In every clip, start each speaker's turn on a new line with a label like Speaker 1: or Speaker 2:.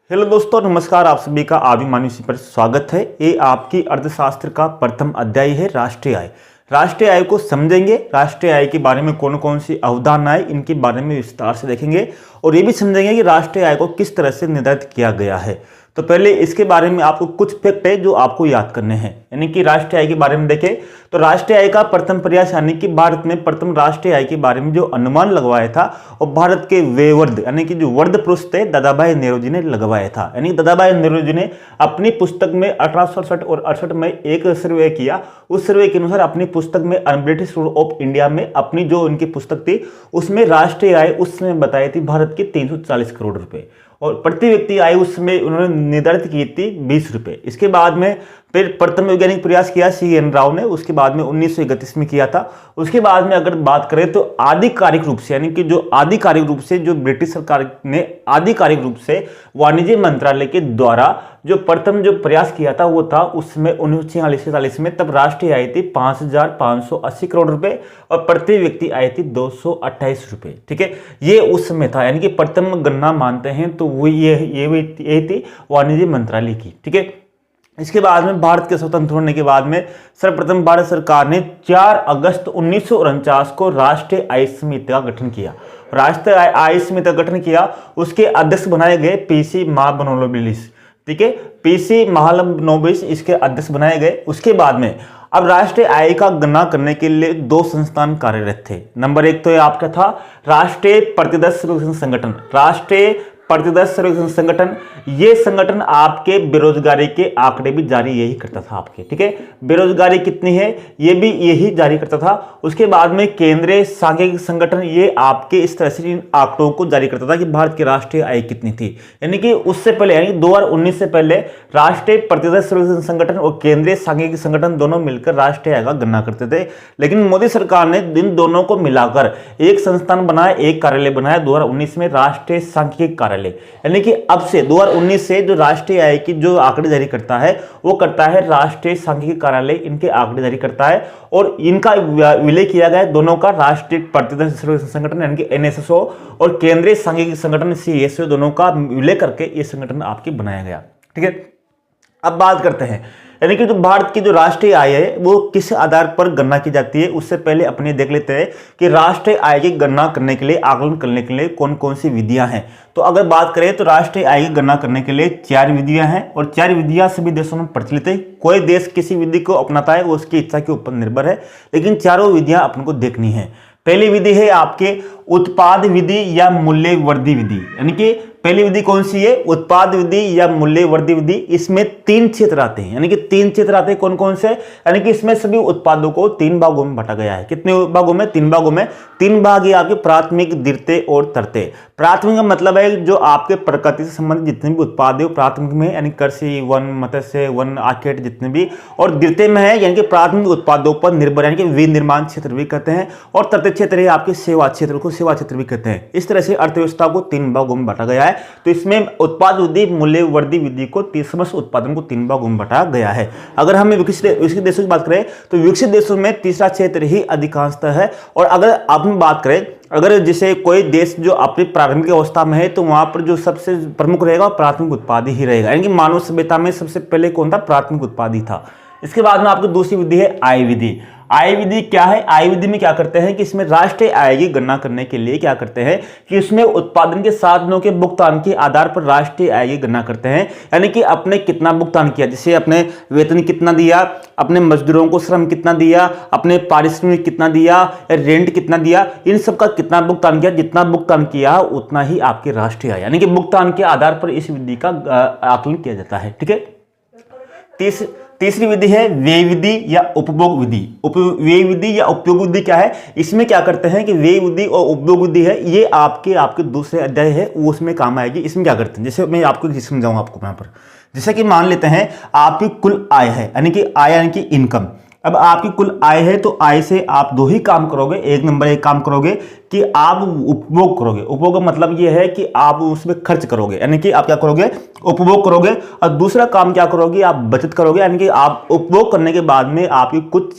Speaker 1: Hello दोस्तों, नमस्कार। आप सभी का आभिमान्य पर स्वागत है। ये आपकी अर्थशास्त्र का प्रथम अध्याय है, राष्ट्रीय आय। राष्ट्रीय आय को समझेंगे, राष्ट्रीय आय के बारे में कौन कौन सी अवधारणाएं, इनके बारे में विस्तार से देखेंगे और ये भी समझेंगे कि राष्ट्रीय आय को किस तरह से निर्धारित किया गया है। तो पहले इसके बारे में आपको कुछ फैक्ट है जो आपको याद करने हैं, यानी कि राष्ट्रीय आय के बारे में देखें तो राष्ट्रीय आय का प्रथम प्रयास यानी कि भारत में प्रथम राष्ट्रीय आय के बारे में जो अनुमान लगवाया था और भारत के वेवर्ध यानी कि जो वर्ध पुरुष थे दादाभाई नेहरू जी ने लगवाया था। यानी दादाभाई नेहरू जी ने अपनी पुस्तक में 1867 और 68 में एक सर्वे किया। उस सर्वे के अनुसार अपनी पुस्तक में ब्रिटिश रूल ऑफ इंडिया में अपनी जो उनकी पुस्तक थी उसमें राष्ट्रीय आय उस समय बताई थी भारत की 340 करोड़ रुपए और प्रति व्यक्ति आय उस समय उन्होंने निर्धारित की थी 20 रुपए। इसके बाद में फिर प्रथम वैज्ञानिक प्रयास किया CN राव ने, उसके बाद में 1931 में किया था। उसके बाद में अगर बात करें तो आधिकारिक रूप से यानी कि जो आधिकारिक रूप से जो ब्रिटिश सरकार ने आधिकारिक रूप से वाणिज्य मंत्रालय के द्वारा जो प्रथम जो प्रयास किया था वो था उसमें 1946 में, तब राष्ट्रीय आय थी 5,580 करोड़ रुपए और प्रति व्यक्ति आय थी 228 रुपए। ठीक है, ये उस समय था, यानी कि प्रथम गणना मानते हैं तो वो ये थी वाणिज्य मंत्रालय की। ठीक है, इसके बाद में भारत के स्वतंत्र होने के बाद में सर्वप्रथम भारत सरकार ने 4 अगस्त 1949 को राष्ट्रीय आय समिति का गठन किया। राष्ट्रीय आय समिति का गठन किया, उसके अध्यक्ष बनाए गए PC महालनोबिस। ठीक है, PC महालनोबिस इसके अध्यक्ष बनाए गए। उसके बाद में अब राष्ट्रीय आय का गणना करने के लिए 2 संस्थान कार्यरत थे। नंबर 1 तो आपका था राष्ट्रीय प्रतिदर्श सर्वेक्षण संगठन। राष्ट्रीय प्रतिदर्श सर्वेक्षण संगठन, ये संगठन आपके बेरोजगारी के आंकड़े भी जारी यही करता था आपके। ठीक है, बेरोजगारी कितनी है ये भी यही जारी करता था। उसके बाद में केंद्रीय सांख्यिकी संगठन, ये आपके इस तरह से इन आंकड़ों को जारी करता था कि भारत की राष्ट्रीय आय कितनी थी। यानी कि उससे पहले यानी 2019 से पहले राष्ट्रीय प्रतिदर्श सर्वेक्षण संगठन और केंद्रीय सांख्यिकी संगठन दोनों मिलकर राष्ट्रीय आय का गणना करते थे। लेकिन मोदी सरकार ने इन दोनों को मिलाकर एक संस्थान बनाया, एक कार्यालय बनाया 2019 में, राष्ट्रीय सांख्यिकी कार्यालय। यानी कि अब से 2019 से जो राष्ट्रीय आय की जो आंकड़े जारी करता है वो करता है राष्ट्रीय सांख्यिकी कार्यालय, इनके आंकड़े जारी करता है और इनका विलय किया गया दोनों का राष्ट्रीय प्रतिदर्श सर्वेक्षण संगठन यानी कि NSSO और केंद्रीय सांख्यिकी संगठन CSO, दोनों का विलय करके ये संगठन आपकी बनाया गया। ठीक है, अब बात करते हैं यानी कि जो भारत की जो राष्ट्रीय आय है वो किस आधार पर गणना की जाती है। उससे पहले अपने देख लेते हैं कि राष्ट्रीय आय की गणना करने के लिए, आकलन करने के लिए कौन कौन सी विधियां हैं। तो अगर बात करें तो राष्ट्रीय आय की गणना करने के लिए 4 विधियां हैं और 4 विधियां सभी देशों में प्रचलित है। कोई देश किसी विधि को अपनाता है वो उसकी इच्छा के ऊपर निर्भर है, लेकिन चारों विधियां अपन को देखनी है। पहली विधि है आपके उत्पाद विधि या मूल्य वृद्धि विधि। यानी कि पहली विधि कौन सी है? उत्पाद विधि या मूल्य वृद्धि विधि। इसमें 3 क्षेत्र आते हैं, यानी कि 3 क्षेत्र आते हैं। कौन कौन से? यानी कि इसमें सभी उत्पादों को 3 भागों में बांटा गया है। कितने भागों में? 3 भागों में। 3 भाग ये आपके प्राथमिक, द्वितीय और तृतीय। प्राथमिक का मतलब है जो आपके प्रकृति से संबंधित जितने भी उत्पाद है वो प्राथमिक में, यानी कृषि, वन, मत्स्य, वन, आखेट जितने भी। और द्वितीय में है यानी कि प्राथमिक उत्पादों पर निर्भर, यानी कि विनिर्माण क्षेत्र भी कहते हैं। और तृतीय क्षेत्र है आपके सेवा क्षेत्र को सेवा क्षेत्र भी कहते हैं। इस तरह से अर्थव्यवस्था को 3 भागों में बांटा गया है। तो इसमें उत्पाद विधि, मूल्य वृद्धि विधि को समस्त उत्पादन को 3 भागों में बांटा गया है। अगर हम विकसित देशों की बात करें तो विकसित देशों में तीसरा क्षेत्र ही अधिकांशतः है। और अगर आप बात करें, अगर जैसे कोई देश जो अपनी प्रारंभिक अवस्था में है तो वहां पर जो सबसे प्रमुख रहेगा प्राथमिक उत्पाद ही रहेगा। यानी कि मानव सभ्यता में सबसे पहले कौन था? प्राथमिक उत्पाद ही था। इसके बाद में आपकी दूसरी विधि है आय विधि। आय विधि क्या है? आय विधि में क्या करते हैं कि इसमें राष्ट्रीय आय की गणना करने के लिए क्या करते हैं कि इसमें उत्पादन के साधनों के भुगतान के आधार पर राष्ट्रीय आय की गणना करते हैं। यानी कि आपने कितना भुगतान किया, जैसे अपने वेतन कितना दिया, अपने मजदूरों को श्रम कितना दिया, अपने पारिश्रमिक कितना दिया, रेंट कितना दिया, इन सब का कितना भुगतान किया। जितना भुगतान किया उतना ही आपके राष्ट्रीय आय, यानी कि भुगतान के आधार पर इस विधि का आकलन किया जाता है। ठीक है, तीसरी विधि है व्यय विधि या उपभोग विधि। व्यय विधि या उपयोग विधि क्या है? इसमें क्या करते हैं कि व्यय विधि और उपभोग विधि है, ये आपके दूसरे अध्याय है वो उसमें काम आएगी। इसमें क्या करते हैं, जैसे मैं आपको समझाऊंगा आपको यहाँ पर। जैसे कि मान लेते हैं आपकी कुल आय है, यानी कि आय यानी कि इनकम। अब आपकी कुल आय है तो आय से आप दो ही काम करोगे। एक नंबर एक काम करोगे कि आप उपभोग करोगे। उपभोग का मतलब ये है कि आप उसमें खर्च करोगे, यानी कि आप क्या करोगे, उपभोग करोगे। और दूसरा काम क्या करोगे, आप बचत करोगे, यानी कि आप उपभोग करने के बाद में आपके कुछ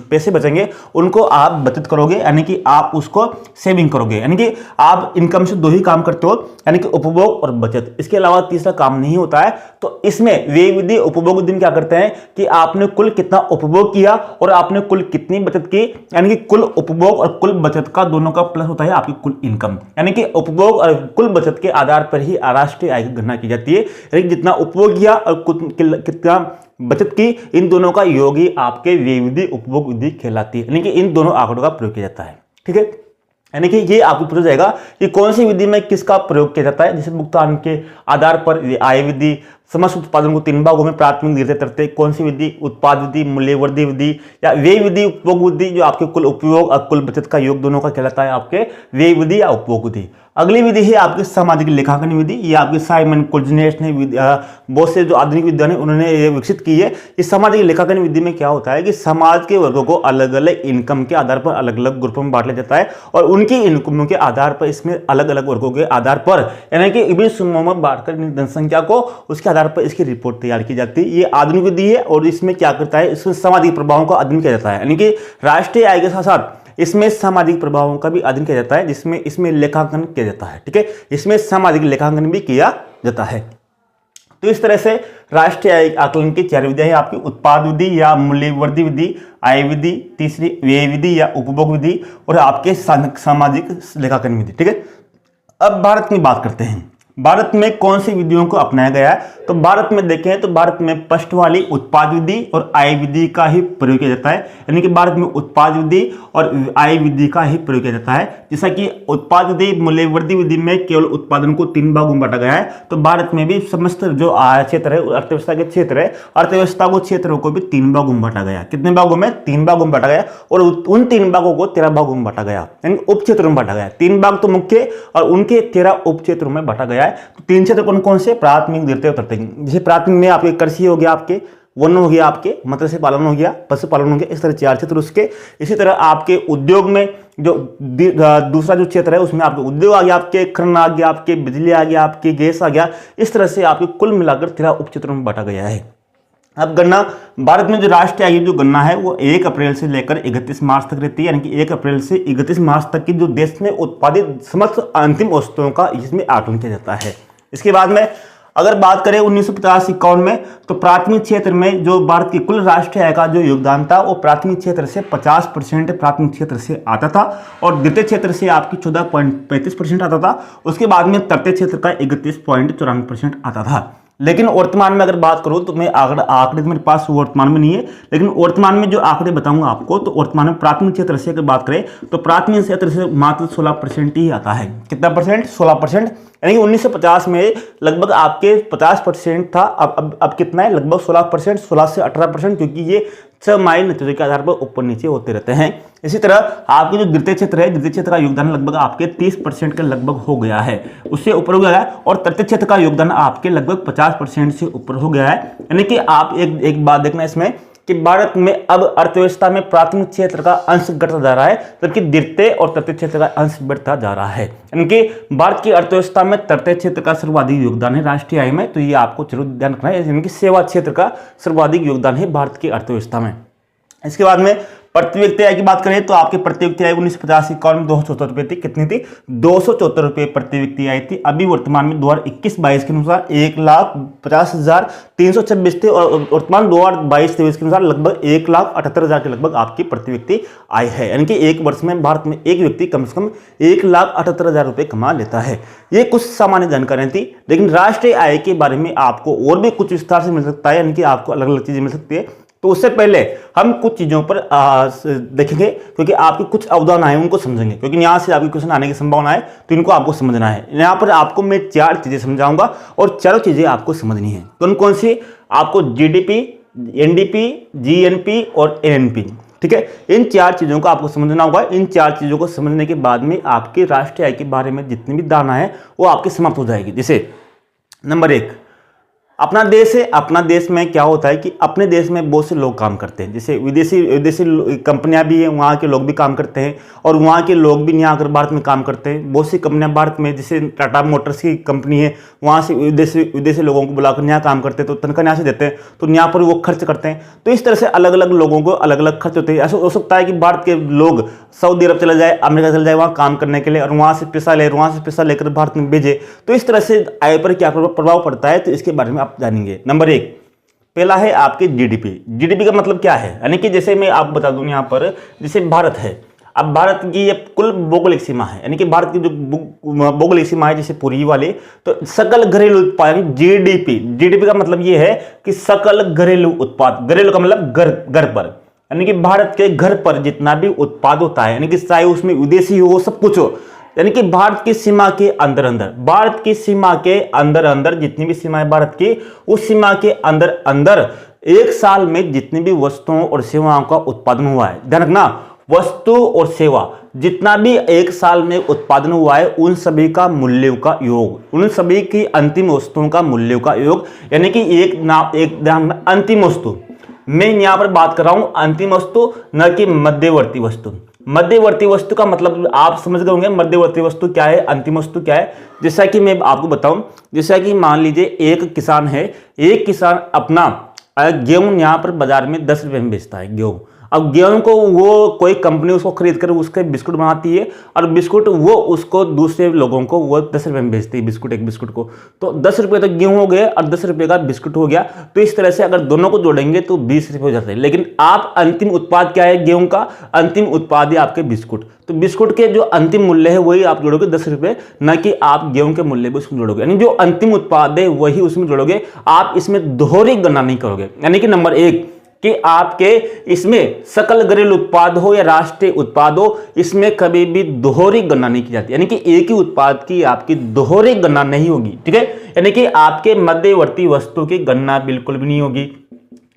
Speaker 1: पैसे बचेंगे उनको आप बचत करोगे, यानी कि आप उसको सेविंग करोगे। यानी कि आप इनकम से दो ही काम करते हो, यानी कि उपभोग और बचत। इसके अलावा तीसरा काम नहीं होता है। तो इसमें व्यय विधि उपभोग विधि क्या करते हैं कि आपने कुल कितना उपभोग किया और आपने कुल कितनी बचत की, यानी कि कुल उपभोग और कुल बचत का दोनों का प्लस होता है आपकी कुल इनकम। यानी कि उपभोग और कुल बचत के आधार पर ही राष्ट्रीय आय की गणना की जाती है। यानी जितना उपभोग किया और कितना बचत की, इन दोनों का योग ही आपके व्यय विधि उपभोग विधि कहलाती है। यानी कि इन दोनों आंकड़ों का प्रयोग किया जाता है। ठीक है, यानी कि ये आपको पूछा जाएगा कि कौन सी विधि में किसका प्रयोग किया जाता है। जैसे भुगतान के आधार पर आय विधि, समस्त उत्पादन को तीन भागों में प्राथमिक द्वितीय तृतीय, कौन सी विधि, उत्पाद विधि, मूल्यवर्धी विधि या व्यय विधि उपभोग विधि, जो आपके कुल उपयोग और कुल बचत का योग दोनों का कहलाता है आपके व्यय विधि या उपभोग विधि। अगली विधि है आपकी सामाजिक लेखांकन विधि। ये आपके साइमन कुजनेस ने बहुत से जो आधुनिक विद्वान है उन्होंने ये विकसित की है। इस सामाजिक लेखांकन विधि में क्या होता है कि समाज के वर्गों को अलग अलग इनकम के आधार पर अलग अलग ग्रुपों में बांट लिया जाता है और उनकी इनकमों के आधार पर इसमें अलग अलग वर्गों के आधार पर, यानी कि विभिन्न समूहों में बांटकर जनसंख्या को उसके आधार पर इसकी रिपोर्ट तैयार की जाती है। ये आधुनिक विधि है और इसमें क्या करता है, इसमें सामाजिक प्रभावों का अध्ययन किया जाता है। यानी कि राष्ट्रीय आय के साथ साथ इसमें सामाजिक प्रभावों का भी अध्ययन किया जाता है, जिसमें इसमें लेखांकन किया जाता है। ठीक है, इसमें सामाजिक लेखांकन भी किया जाता है। तो इस तरह से राष्ट्रीय आय आकलन की चार विधियां हैं आपकी, उत्पाद विधि या मूल्यवर्धी विधि, आय विधि, तीसरी व्यय विधि या उपभोग विधि और आपके सामाजिक लेखांकन विधि। ठीक है, अब भारत की बात करते हैं। भारत में कौन सी विधियों को अपनाया गया है, तो भारत में देखें तो भारत में फर्स्ट वाली उत्पाद विधि और आय विधि का ही प्रयोग किया जाता है। यानी कि भारत में उत्पाद विधि और आय विधि का ही प्रयोग किया जाता है। जैसा कि उत्पाद विधि मूल्यवर्धी विधि में केवल उत्पादन को तीन भागों में बांटा गया है, तो भारत में भी समस्त जो क्षेत्र है अर्थव्यवस्था के क्षेत्र है, अर्थव्यवस्था को क्षेत्रों को भी तीन भागों में बांटा गया। कितने भागों में, तीन भागों में बांटा गया और उन तीन भागों को 13 भागों में बांटा गया, यानी उप क्षेत्रों में बांटा गया। तीन भाग तो मुख्य और उनके 13 उप क्षेत्रों में बांटा गया। तो तीन क्षेत्र कौन कौन से, प्राथमिक द्वितीय और तृतीय। जैसे प्राथमिक में आपके कृषि हो गया, आपके वन हो गया, आपके मत्स्य पालन हो गया, पशुपालन हो गया, इस तरह चार क्षेत्र उसके। इसी तरह आपके उद्योग में जो दूसरा जो क्षेत्र है उसमें आपके उद्योग आ गया, आपके खनन आ गया, आपके बिजली आ गया, आपके गैस आ गया। इस तरह से आपके कुल मिलाकर 13 उप क्षेत्रों में बांटा गया है। अब गणना, भारत में जो राष्ट्रीय आय जो गणना है वो 1 अप्रैल से लेकर 31 मार्च तक रहती है। यानी कि 1 अप्रैल से 31 मार्च तक की जो देश में उत्पादित समस्त अंतिम वस्तुओं का इसमें आकलन किया जाता है। इसके बाद में अगर बात करें 1950-51 में, तो प्राथमिक क्षेत्र में जो भारत की कुल राष्ट्रीय आय का जो योगदान था वो प्राथमिक क्षेत्र से 50% प्राथमिक क्षेत्र से आता था और द्वितीय क्षेत्र से आपकी 14.35% आता था। उसके बाद में तृतीय क्षेत्र का 31.94% आता था। लेकिन वर्तमान में अगर बात करूं तो मैं आंकड़े मेरे पास वर्तमान में नहीं है, लेकिन वर्तमान में जो आंकड़े बताऊंगा आपको, तो वर्तमान में प्राथमिक क्षेत्र से अगर बात करें तो प्राथमिक क्षेत्र से मात्र 16% ही आता है। कितना परसेंट, 16%। यानी कि 1950 में लगभग आपके 50% था, अब कितना है, लगभग 16%, 16 से 18%, क्योंकि ये छमाही नतीजों के आधार पर ऊपर नीचे होते रहते हैं। इसी तरह आपके जो द्वितीय क्षेत्र है, द्वितीय क्षेत्र का योगदान लगभग आपके 30% के लगभग हो गया है, उससे ऊपर हो गया है। और तृतीय क्षेत्र का योगदान आपके लगभग 50% से ऊपर हो गया है। यानी कि आप एक बात देखना इसमें कि भारत में अब अर्थव्यवस्था में प्राथमिक क्षेत्र का अंश घटता जा रहा है, जबकि द्वितीय और तृतीय क्षेत्र का अंश बढ़ता जा रहा है। यानी कि भारत की अर्थव्यवस्था में तृतीय क्षेत्र का सर्वाधिक योगदान है राष्ट्रीय आय में, तो ये आपको जरूर ध्यान रखना है। यानी कि सेवा क्षेत्र का सर्वाधिक योगदान है भारत की अर्थव्यवस्था में। इसके बाद में प्रति व्यक्ति आय की बात करें तो आपके प्रति व्यक्ति आय 1950-51 में 274 रुपये थी। कितनी थी, 274 रुपये प्रति व्यक्ति आय थी। अभी वर्तमान में 2021-22 के अनुसार 1,50,326 थे और वर्तमान 2022-23 के अनुसार लगभग 1,78,000 के लगभग आपकी प्रति व्यक्ति आय है। यानी कि एक वर्ष में भारत में एक व्यक्ति कम से कम 1,78,000 रुपये कमा लेता है। ये कुछ सामान्य जानकारियां थी, लेकिन राष्ट्रीय आय के बारे में आपको और भी कुछ विस्तार से मिल सकता है, यानी कि आपको अलग अलग चीजें मिल सकती है। तो उससे पहले हम कुछ चीजों पर देखेंगे, क्योंकि आपकी कुछ अवधारणाएं उनको समझेंगे, क्योंकि यहाँ से आपकी क्वेश्चन आने की संभावना है, तो इनको आपको समझना है। यहाँ पर आपको मैं 4 चीजें समझाऊंगा और चारों चीजें आपको समझनी है। कौन कौन सी, आपको जीडीपी, एनडीपी, जीएनपी और एनएनपी। ठीक है, इन 4 चीजों को आपको समझना होगा। इन 4 चीजों को समझने के बाद में आपके राष्ट्रीय आय के बारे में जितनी भी धारणा है वो आपकी समाप्त हो जाएगी। जैसे नंबर 1, अपना देश है, अपना देश में क्या होता है कि अपने देश में बहुत से लोग काम करते हैं, जैसे विदेशी विदेशी कंपनियां भी हैं, वहाँ के लोग भी काम करते हैं और वहाँ के लोग भी यहाँ आकर भारत में काम करते हैं। बहुत सी कंपनियां भारत में, जैसे टाटा मोटर्स की कंपनी है, वहाँ से विदेशी लोगों को बुलाकर यहाँ काम करते हैं, तो तनख्वाह यहाँ से देते हैं, तो यहाँ पर वो खर्च करते हैं। तो इस तरह से अलग अलग लोगों को अलग अलग खर्च होते हैं। ऐसा हो सकता है कि भारत के लोग सऊदी अरब चले जाए, अमेरिका चले जाए वहाँ काम करने के लिए, और वहाँ से पैसा लेकर भारत में भेजे। तो इस तरह से आय पर क्या प्रभाव पड़ता है, तो इसके बारे में आप जानेंगे। नंबर 1, पहला है आपके जीडीपी। जीडीपी का मतलब क्या है, यानी कि जैसे मैं आपको बता दूं, यहाँ पर जैसे भारत है, अब भारत की ये कुल भौगोलिक सीमा है, यानी कि भारत की जो भौगोलिक सीमा है जैसे पूरी वाली, तो सकल घरेलू उत्पाद जीडीपी। जीडीपी का मतलब ये है कि सकल घरेलू उत्पाद, घरेलू का मतलब घर पर, यानी कि भारत के घर पर जितना भी उत्पाद होता है, यानी कि चाहे उसमें विदेशी हो, सब कुछ हो, यानी कि भारत की सीमा के अंदर अंदर, भारत की सीमा के अंदर अंदर जितनी भी सीमा है भारत की, उस सीमा के अंदर अंदर एक साल में जितनी भी वस्तुओं और सेवाओं का उत्पादन हुआ है, ध्यान रखना, वस्तु और सेवा जितना भी एक साल में उत्पादन हुआ है, उन सभी का मूल्यों का योग, उन सभी की अंतिम वस्तुओं का मूल्यों का योग, यानी कि एक अंतिम वस्तु, मैं यहां पर बात कर रहा हूं अंतिम वस्तु, न कि मध्यवर्ती वस्तु। मध्यवर्ती वस्तु का मतलब आप समझ गए होंगे, मध्यवर्ती वस्तु क्या है, अंतिम वस्तु क्या है। जैसा कि मैं आपको बताऊं, जैसा कि मान लीजिए एक किसान है, एक किसान अपना गेहूं यहां पर बाजार में 10 रुपए में बेचता है गेहूं। अब गेहूं को वो कोई कंपनी उसको खरीद कर उसके बिस्कुट बनाती है, और बिस्कुट वो उसको दूसरे लोगों को वो 10 रुपए में बेचती है, बिस्कुट, एक बिस्कुट को। तो 10 रुपए तो गेहूं हो गए और 10 रुपए का बिस्कुट हो गया। तो इस तरह से अगर दोनों को जोड़ेंगे तो 20 रुपए हो जाते हैं। लेकिन आप अंतिम उत्पाद क्या है गेहूं का, अंतिम उत्पाद है आपके बिस्कुट। तो बिस्कुट के जो अंतिम मूल्य है वही आप जोड़ोगे 10 रुपए, न कि आप गेहूं के मूल्य भी उसमें जोड़ोगे, यानी जो अंतिम उत्पाद है वही उसमें जोड़ोगे, आप इसमें दोहरी गणना नहीं करोगे। यानी कि नंबर 1 कि आपके इसमें सकल घरेलू उत्पाद हो या राष्ट्रीय उत्पाद हो, इसमें कभी भी दोहरी गणना नहीं की जाती, यानी कि एक ही उत्पाद की आपकी दोहरी गणना नहीं होगी, ठीक है। यानी कि आपके मध्यवर्ती वस्तु की गणना बिल्कुल भी नहीं होगी,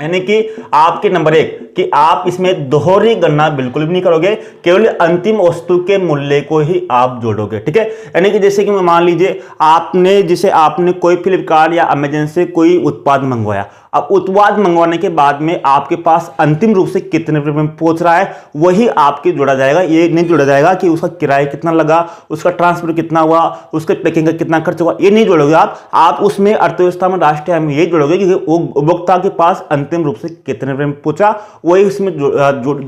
Speaker 1: यानी कि आपके नंबर 1 कि आप इसमें दोहरी गणना बिल्कुल भी नहीं करोगे, केवल अंतिम वस्तु के मूल्य को ही आप जोड़ोगे, ठीक है। यानी कि जैसे कि मान लीजिए आपने कोई फ्लिपकार्ट या अमेजन से कोई उत्पाद मंगवाया, अब उत्पाद मंगवाने के बाद में आपके पास अंतिम रूप से कितने रुपए में पहुंच रहा है वही आपके जोड़ा जाएगा। ये नहीं जोड़ा जाएगा कि उसका किराया कितना लगा, उसका ट्रांसपोर्ट कितना हुआ, उसके पैकिंग का कितना खर्च हुआ, ये नहीं जोड़ोगे आप उसमें अर्थव्यवस्था में, राष्ट्रीय में ये जोड़ोगे कि उपभोक्ता के पास अंतिम रूप से कितने रुपए में पहुंचा, वही उसमें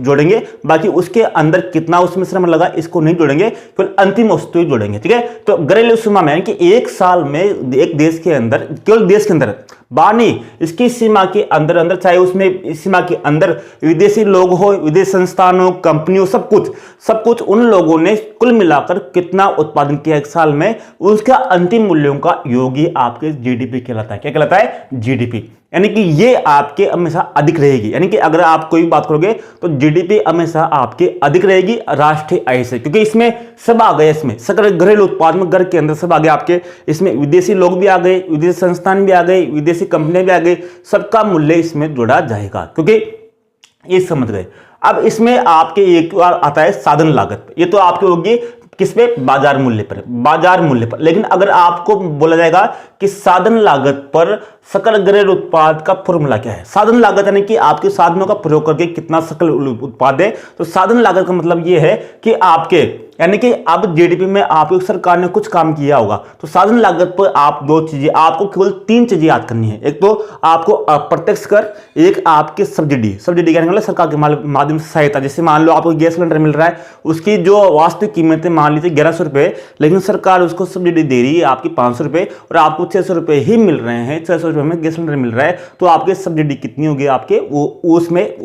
Speaker 1: जोड़ेंगे। बाकी उसके अंदर कितना उसमें श्रम लगा इसको नहीं जोड़ेंगे, केवल अंतिम वस्तु ही जोड़ेंगे, ठीक है। तो घरेलू सीमा में कि एक साल में एक देश के अंदर, केवल देश के अंदर, बाहर नहीं, इसकी सीमा के अंदर अंदर, चाहे उसमें सीमा के अंदर विदेशी लोग हो, विदेशी संस्थान हो, कंपनी हो, सब कुछ उन लोगों ने कुल मिलाकर कितना उत्पादन किया एक साल में, उसका अंतिम मूल्यों का योग ही आपके जीडीपी कहलाता है। क्या कहलाता है? जीडीपी। यानी कि ये आपके हमेशा अधिक रहेगी, यानी कि अगर आप कोई भी बात करोगे तो जीडीपी हमेशा आपके अधिक रहेगी राष्ट्रीय आय से, क्योंकि इसमें सब आ गए, इसमें सकल घरेलू उत्पाद में घर के अंदर सब आ गए आपके, इसमें विदेशी लोग भी आ गए, विदेशी संस्थान भी आ गए, विदेशी कंपनियां भी आ गई, सबका मूल्य इसमें जोड़ा जाएगा, क्योंकि ये समझ गए। अब इसमें आपके एक बार आता है साधन लागत, ये तो आपकी होगी किस पे? बाजार मूल्य पर, बाजार मूल्य पर। लेकिन अगर आपको बोला जाएगा कि साधन लागत पर सकल घरेलू उत्पाद का फॉर्मूला क्या है, साधन लागत यानी कि आपके साधनों का प्रयोग करके कितना सकल उत्पाद है, तो साधन लागत का मतलब यह है कि आपके, यानी कि अब जीडीपी में आपकी सरकार ने कुछ काम किया होगा, तो साधन लागत पर आप दो चीजें, आपको केवल 3 चीजें याद करनी है। एक तो आपको अप्रत्यक्ष कर, एक आपके सब्सिडी कहने वाला सरकार के माध्यम से सहायता। जैसे मान लो आपको गैस सिलेंडर मिल रहा है, उसकी जो वास्तविक कीमत है मान लीजिए 1100 रुपए, लेकिन सरकार उसको सब्सिडी दे रही है आपकी 500 रुपए, और आपको 600 रुपए ही मिल रहे हैं, 600 रुपए में गैस सिलेंडर मिल रहा है, तो आपके सब्सिडी कितनी होगी आपके, वो उसमें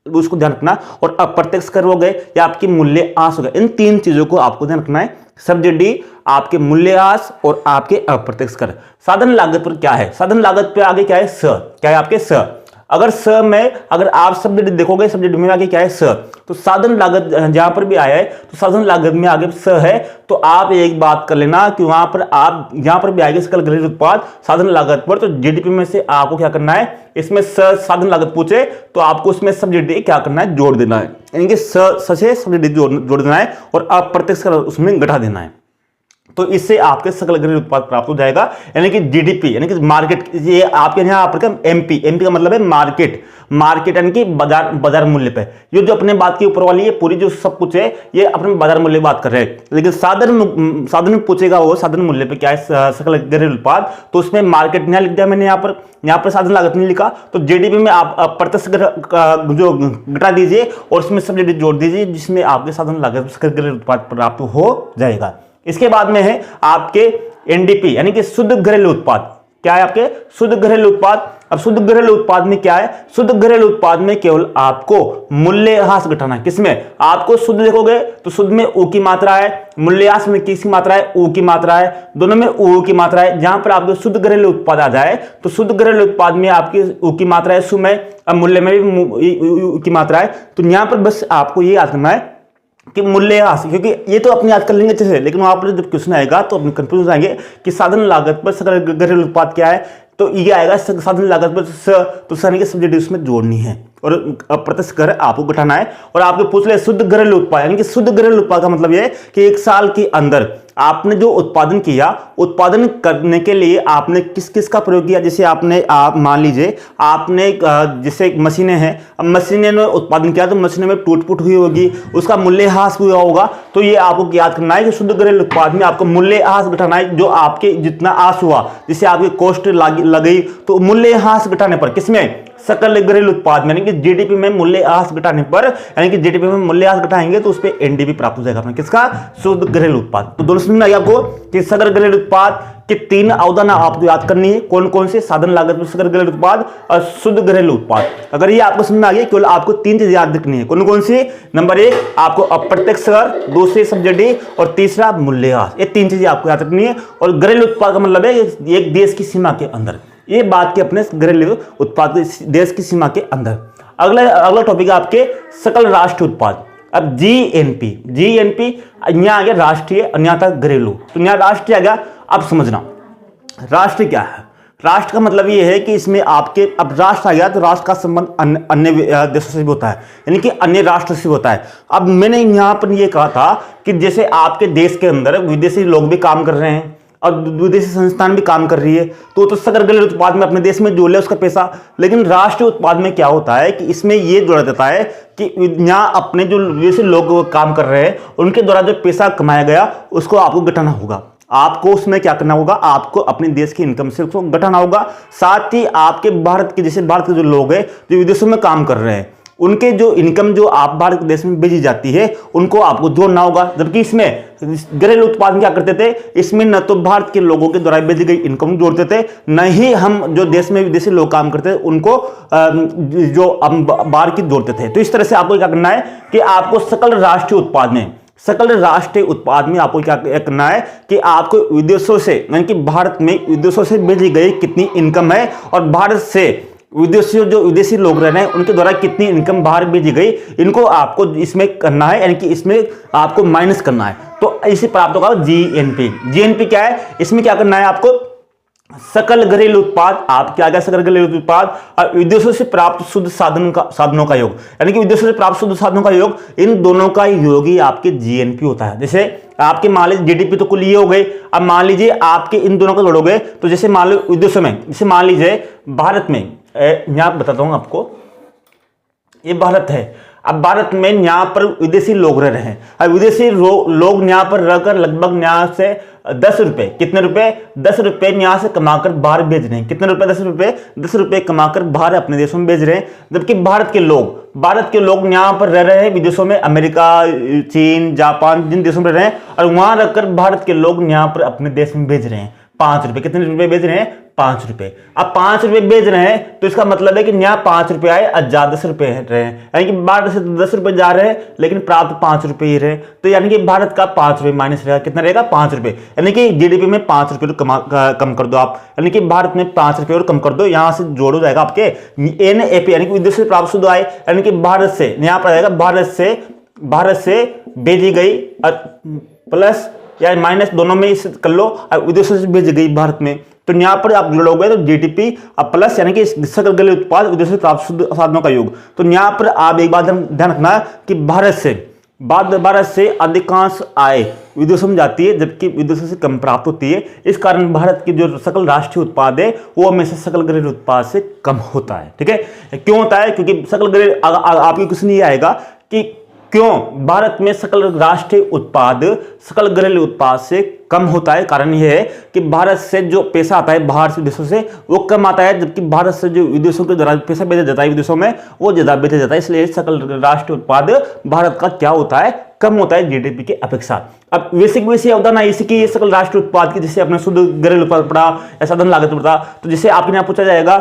Speaker 1: उसको ध्यान रखना। और अप्रत्यक्ष कर हो गए या आपकी मूल्यह्रास हो गए, इन 3 चीजों को आपको ध्यान रखना है, सब्सिडी, आपके मूल्यह्रास और आपके अप्रत्यक्ष कर। साधन लागत पर क्या है? साधन लागत पे आगे क्या है? स, क्या है आपके? स। अगर स में अगर आप सब्सिडी देखोगे, सब्सिडी में आगे क्या है? स। तो साधन लागत जहां पर भी आया है तो साधन लागत में आगे स है, तो आप एक बात कर लेना कि वहां पर आप जहां पर भी आएगी सकल घरेलू उत्पाद साधन लागत पर, तो जीडीपी में से आपको क्या करना है, इसमें साधन लागत पूछे तो आपको उसमें सब्सिडी क्या करना है? जोड़ देना है, यानी कि स से सब्सिडी जोड़ देना है और अप्रत्यक्ष कर उसमें घटा देना है। तो इससे आपके सकल घरेलू उत्पाद प्राप्त हो जाएगा, यानी कि जीडीपी, यानी कि मार्केट। ये आपके यहाँ पर एमपी, एमपी का मतलब है मार्केट, मार्केट यानी कि बाजार, बाजार मूल्य पे। ये जो अपने बात की ऊपर वाली ये पूरी जो सब कुछ है ये अपने बाजार मूल्य बात कर रहे हैं, लेकिन साधन में पूछेगा वो साधन मूल्य पे क्या है सकल घरेलू उत्पाद, तो उसमें मार्केट यहाँ लिख दिया मैंने, यहाँ पर साधन लागत नहीं लिखा। तो जीडीपी में आप प्रत्यक्ष जो घटा दीजिए और उसमें सब जोड़ दीजिए, जिसमें आपके साधन लागत सकल घरेलू उत्पाद प्राप्त हो जाएगा। इसके बाद में है आपके एनडीपी, यानी कि शुद्ध घरेलू उत्पाद। क्या है आपके शुद्ध घरेलू उत्पाद? अब शुद्ध घरेलू उत्पाद में क्या है? शुद्ध घरेलू उत्पाद में केवल आपको मूल्यह्रास घटाना है। किसमें? आपको शुद्ध देखोगे तो शुद्ध में ऊ की मात्रा है, मूल्यह्रास में किसकी मात्रा है? ऊ की मात्रा है, दोनों में ऊ की मात्रा है। जहां पर आपको शुद्ध घरेलू उत्पाद आ जाए तो शुद्ध घरेलू उत्पाद में आपकी ऊ की मात्रा है सु में, अब मूल्य में भी ऊ की मात्रा है। तो यहां पर बस आपको ये याद करना है कि मूल्यह्रास, क्योंकि ये तो अपनी याद कर लेंगे अच्छे से, लेकिन वहां पर जब क्वेश्चन आएगा तो अपने कंफ्यूज हो जाएंगे कि साधन लागत पर सकल घरेलू उत्पाद क्या है। तो ये आएगा साधन लागत पर तो सारी के सब्जेक्ट उसमें जोड़नी है और प्रत्यक्ष कर आपको घटाना है। और आपको पूछ ले शुद्ध घरेलू उत्पाद, यानी कि शुद्ध घरेलू उत्पाद का मतलब ये कि एक साल के अंदर आपने जो उत्पादन किया, उत्पादन करने के लिए आपने किस किस का प्रयोग किया। जैसे आप मान लीजिए आपने जैसे मशीनें हैं, अब मशीनें ने उत्पादन किया तो मशीनों में टूट फूट हुई होगी, उसका मूल्यह्रास हुआ होगा। तो ये आपको याद करना है कि शुद्ध घरेलू उत्पाद में आपको मूल्यह्रास घटाना है। जो आपके जितना आस हुआ, जैसे आपकी कॉस्ट लगई, तो मूल्यह्रास घटाने पर किसमें? सकल घरेलू उत्पाद में, यानी कि जीडीपी में मूल्यह्रास घटाने पर, यानी कि जीडीपी में मूल्यह्रास घटाएंगे तो उस पर एनडीपी प्राप्त हो जाएगा अपना, किसका? शुद्ध घरेलू उत्पाद। तो दोनों समझ में आएगा आपको कि सकल घरेलू उत्पाद की 3 अवधारणा आपको याद करनी है। कौन कौन से? साधन लागत पर सकल घरेलू उत्पाद और शुद्ध घरेलू उत्पाद। अगर ये आपको समझ में आ गई, केवल आपको 3 चीज याद रखनी है। कौन कौन सी? नंबर 1 आपको अप्रत्यक्ष कर, दूसरी सब्सिडी और तीसरा मूल्यह्रास। ये 3 चीजें आपको याद रखनी है। और घरेलू उत्पाद का मतलब है एक देश की सीमा के अंदर, ये बात के अपने घरेलू उत्पाद देश की सीमा के अंदर। अगला टॉपिक है आपके सकल राष्ट्रीय उत्पाद। अब जीएनपी, जीएनपी यहां आ गया राष्ट्रीय, अन्य था घरेलू, तो यहां राष्ट्रीय आ गया। अब समझना राष्ट्र क्या है। राष्ट्र का मतलब ये है कि इसमें आपके, अब राष्ट्र आ गया तो राष्ट्र का संबंध अन्य देशों से भी होता है, यानी कि अन्य राष्ट्र से होता है। अब मैंने यहां पर यह कहा था कि जैसे आपके देश के अंदर विदेशी लोग भी काम कर रहे हैं और विदेशी संस्थान भी काम कर रही है, तो सकल घरेलू उत्पाद में अपने देश में जोड़ ले उसका पैसा। लेकिन राष्ट्रीय उत्पाद में क्या होता है कि इसमें यह जोड़ा जाता है कि यहाँ अपने जो विदेशी लोग काम कर रहे हैं उनके द्वारा जो पैसा कमाया गया उसको आपको घटाना होगा। आपको उसमें क्या करना होगा? आपको अपने देश की इनकम से उसको घटाना होगा। साथ ही आपके भारत के, जैसे भारत के जो लोग हैं जो विदेशों में काम कर रहे हैं, उनके जो इनकम जो आप भारत देश में भेजी जाती है उनको आपको जोड़ना होगा। जबकि इसमें घरेलू उत्पाद में क्या करते थे? इसमें न तो भारत के लोगों के द्वारा भेजी गई इनकम जोड़ते थे, न ही हम जो देश में विदेशी लोग काम करते थे उनको जो बाहर की जोड़ते थे। तो इस तरह से आपको क्या करना है कि आपको सकल राष्ट्रीय उत्पाद में, सकल राष्ट्रीय उत्पाद में आपको क्या करना है कि आपको विदेशों से, यानी कि भारत में विदेशों से भेजी गई कितनी इनकम है और भारत से विदेशी लोग रह रहे हैं उनके द्वारा कितनी इनकम बाहर भेजी गई, इनको आपको इसमें करना है, यानी कि इसमें आपको माइनस करना है। तो इसे प्राप्त होगा जीएनपी। जीएनपी क्या है? इसमें क्या करना है आपको? सकल घरेलू उत्पाद, आप क्या गया सकल घरेलू उत्पाद और विदेशों से प्राप्त शुद्ध साधनों का योग, यानी कि विदेशों से प्राप्त शुद्ध साधनों का योग, इन दोनों का योग ही आपके जीएनपी होता है। जैसे आपके मान लीजिए जीडीपी तो कुल ये हो गए, अब मान लीजिए आपके इन दोनों को जोड़ोगे तो जैसे मान लो विदेशों में, जैसे मान लीजिए भारत में, यहां बताता हूं आपको, ये भारत है। अब भारत में यहाँ पर विदेशी लोग रह रहे हैं, अब विदेशी लोग यहाँ पर रहकर लगभग यहाँ से 10 रुपए, कितने रुपए? 10 रुपए यहाँ से कमाकर बाहर भेज रहे हैं। कितने रुपए? 10 रुपए कमाकर बाहर अपने देशों में भेज रहे हैं। जबकि भारत के लोग यहाँ पर रह रहे हैं विदेशों में, अमेरिका, चीन, जापान, जिन देशों में रह रहे हैं, और वहां रहकर भारत के लोग यहाँ पर अपने देश में भेज रहे हैं 5 रुपए। कितने रुपए भेज रहे हैं? 5 रुपए। अब 5 रुपए भेज रहे हैं तो इसका मतलब है कि यहाँ 5 रुपए आए और जा 10 रुपए रहे हैं, यानी कि भारत से 10 रुपए जा रहे हैं लेकिन प्राप्त 5 रुपए ही रहे। तो यानी कि भारत का 5 रुपए माइनस रहेगा, कितना रहेगा? 5 रुपए। यानी कि जीडीपी में 5 रुपए कम कर दो आप, यानी कि भारत में 5 रुपए और कम कर दो, यहां से जोड़ो जाएगा आपके एनएपी, यानी कि विदेश से प्राप्त शुद्ध आय, यानी कि भारत से, यहाँ पर आएगा भारत से भेजी गई प्लस या माइनस दोनों में इसे कर लो, विदेशों से भेजी गई भारत में, तो यहां पर आप जोड़ोगे तो जीडीपी प्लस, यानी कि सकल घरेलू उत्पाद विदेशों से प्राप्त शुद्ध साधनों का योग। तो यहां पर आप एक बात ध्यान रखना कि भारत से भारत से अधिकांश आय विदेशों में जाती है, जबकि विदेशों से कम प्राप्त होती है। इस कारण भारत की जो सकल राष्ट्रीय उत्पाद है वो हमेशा सकल घरेलू उत्पाद से कम होता है। ठीक है, क्यों होता है? क्योंकि सकल घरेलू आपको कुछ नहीं आएगा कि क्यों भारत में सकल राष्ट्रीय उत्पाद सकल घरेलू उत्पाद से कम होता है। कारण यह है कि भारत से जो पैसा आता है बाहर से विदेशों से वो कम आता है, जबकि भारत से जो विदेशों के द्वारा पैसा भेजा जाता है विदेशों में वो ज्यादा भेजा जाता है। इसलिए सकल राष्ट्रीय उत्पाद भारत का क्या होता है? कम होता है जीडीपी की अपेक्षा। अब वैसे अवधारणा इसी की सकल राष्ट्रीय उत्पाद की, जैसे अपने शुद्ध घरेलू उत्पाद पढ़ा या साधन लागत पढ़ा, तो जैसे आपके यहाँ पूछा जाएगा,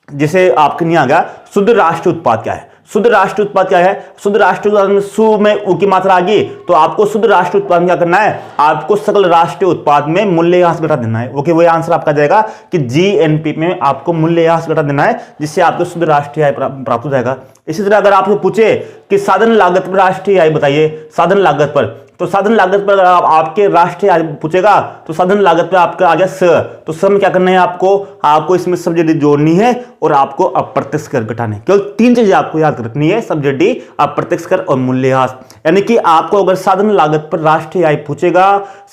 Speaker 1: जैसे आपके नहीं आ गया शुद्ध राष्ट्रीय उत्पाद क्या है। शुद्ध राष्ट्रीय उत्पाद क्या है? शुद्ध राष्ट्रीय उत्पाद में सु में उ की मात्रा आ गई, तो आपको शुद्ध राष्ट्रीय उत्पाद में क्या करना है? आपको सकल राष्ट्रीय उत्पाद में मूल्यह्रास घटा देना है। ओके, वही आंसर आपका जाएगा कि जीएनपी में आपको मूल्यह्रास घटा देना है, जिससे आपको शुद्ध राष्ट्रीय आय प्राप्त हो जाएगा। इसी तरह अगर आपसे पूछे कि साधन लागत पर राष्ट्रीय आय बताइए, साधन लागत पर, तो साधन लागत पर आपके राष्ट्रीय आय पूछेगा तो साधन लागत पर आपका आ गया स, तो स में क्या करना है? आपको इसमें सब्सिडी जोड़नी है और आपको अप्रत्यक्ष कर घटाने। केवल 3 चीजें आपको याद रखनी है, सब्सिडी, अप्रत्यक्ष कर और मूल्यह्रास। यानी कि आपको अगर साधन लागत पर राष्ट्रीय आय पूछेगा,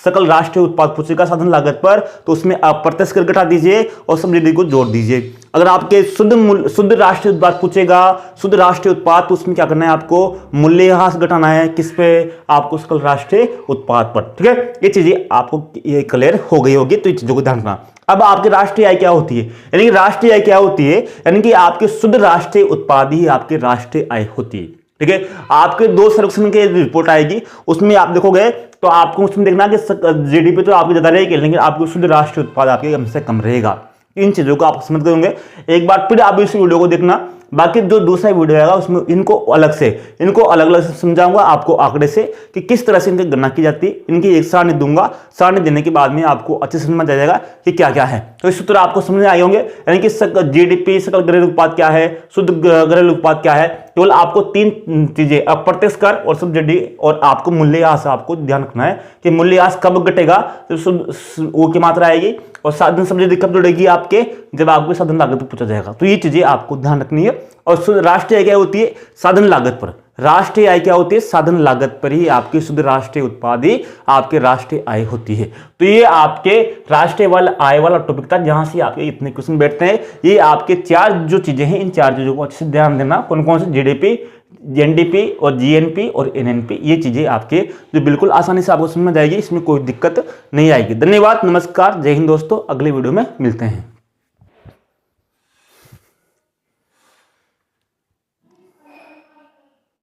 Speaker 1: सकल राष्ट्रीय उत्पाद पूछेगा साधन लागत पर, तो उसमें अप्रत्यक्ष कर घटा दीजिए और सब्सिडी को जोड़ दीजिए। अगर आपके शुद्ध राष्ट्रीय उत्पाद पूछेगा, शुद्ध राष्ट्रीय उत्पाद, तो उसमें क्या करना है? आपको मूल्यह्रास घटाना है। किस पे? आपको सकल राष्ट्रीय उत्पाद पर। ठीक है, ये चीजें आपको ये क्लियर हो गई होगी, तो ये चीजों को ध्यान रखना। अब आपकी राष्ट्रीय आय क्या होती है? यानी कि राष्ट्रीय आय क्या होती है? यानी कि आपके शुद्ध राष्ट्रीय उत्पाद ही आपकी राष्ट्रीय आय होती है। ठीक है, आपके 2 सर्वेक्षण की रिपोर्ट आएगी, उसमें आप देखोगे तो आपको उसमें देखना कि जीडीपी तो आपकी ज्यादा रहेगी, लेकिन आपको शुद्ध राष्ट्रीय उत्पाद आपके कम से कम रहेगा। इन चीजों को आप समझ गए। एक बार फिर आप इस वीडियो को देखना, बाकी जो दूसरा वीडियो आएगा उसमें इनको अलग अलग से समझाऊंगा आपको आंकड़े से कि किस तरह से इनकी गणना की जाती है। इनकी एक सारणी दूंगा, सारणी देने के बाद में आपको अच्छे से समझ आ जाएगा कि क्या क्या है। तो इस सूत्र आपको समझ आए होंगे, यानी कि जीडीपी सकल घरेलू उत्पाद क्या है, शुद्ध घरेलू उत्पाद क्या है। केवल आपको 3 चीजें, अप्रत्यक्ष कर और सब्सिडी और आपको मूल्यह्रास, आपको ध्यान रखना है कि मूल्यह्रास कब घटेगा, तो वो की मात्रा आएगी, और साधन सब्सिडी कब जुड़ेगी आपके? जब आपको साधन लागत पूछा जाएगा। तो ये चीजें आपको ध्यान रखनी है। और राष्ट्रीय आय क्या होती है? साधन लागत पर। राष्ट्रीय आय क्या होती है? साधन लागत पर ही आपकी शुद्ध राष्ट्रीय उत्पाद ही आपके राष्ट्रीय आय होती है। तो ये आपके राष्ट्रीय वाला आय वाला टॉपिक था, जहां से आपके इतने क्वेश्चन बैठते हैं। ये आपके 4 जो चीजें हैं, इन 4 चीजों को अच्छे से ध्यान देना। कौन कौन से? जीडीपी, एनडीपी और जीएनपी और एनएनपी। ये चीजें आपके जो बिल्कुल आसानी से आपको समझ में आएगी, इसमें कोई दिक्कत नहीं आएगी। धन्यवाद, नमस्कार, जय हिंद दोस्तों। अगले वीडियो में मिलते हैं।